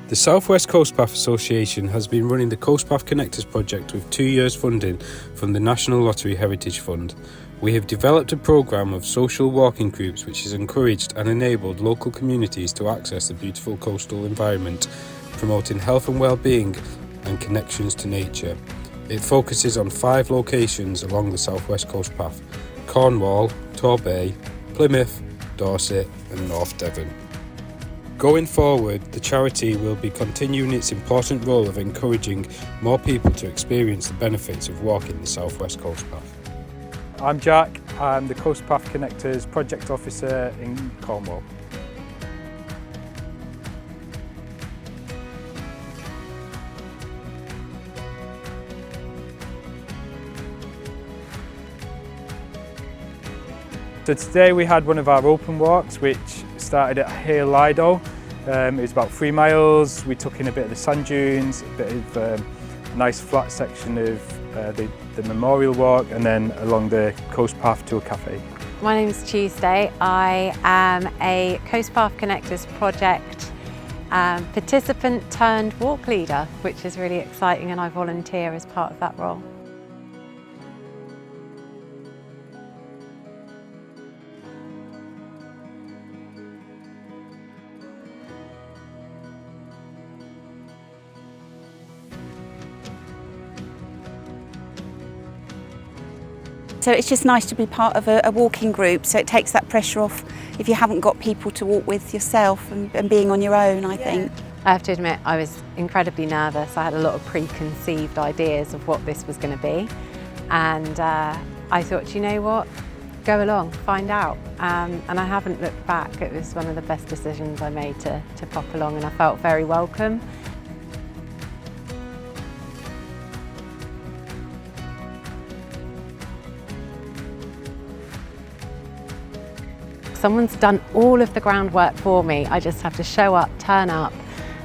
The South West Coast Path Association has been running the Coast Path Connectors project with 2 years funding from the National Lottery Heritage Fund. We have developed a programme of social walking groups which has encouraged and enabled local communities to access the beautiful coastal environment, promoting health and wellbeing and connections to nature. It focuses on 5 locations along the South West Coast Path: Cornwall, Torbay, Plymouth, Dorset and North Devon. Going forward, the charity will be continuing its important role of encouraging more people to experience the benefits of walking the South West Coast Path. I'm Jack, I'm the Coast Path Connectors Project Officer in Cornwall. So today we had one of our open walks which started at Hayle. It was about 3 miles. We took in a bit of the sand dunes, a bit of a nice flat section of the memorial walk, and then along the coast path to a cafe. My name is Tuesday. I am a Coast Path Connectors project participant turned walk leader, which is really exciting, and I volunteer as part of that role. So it's just nice to be part of a walking group, so it takes that pressure off if you haven't got people to walk with yourself and being on your own, I think. I have to admit, I was incredibly nervous. I had a lot of preconceived ideas of what this was going to be, and I thought, you know what, go along, find out, and I haven't looked back. It was one of the best decisions I made to pop along, and I felt very welcome. Someone's done all of the groundwork for me. I just have to show up, turn up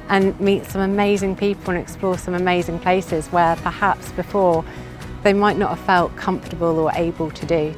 and meet some amazing people and explore some amazing places where perhaps before they might not have felt comfortable or able to do.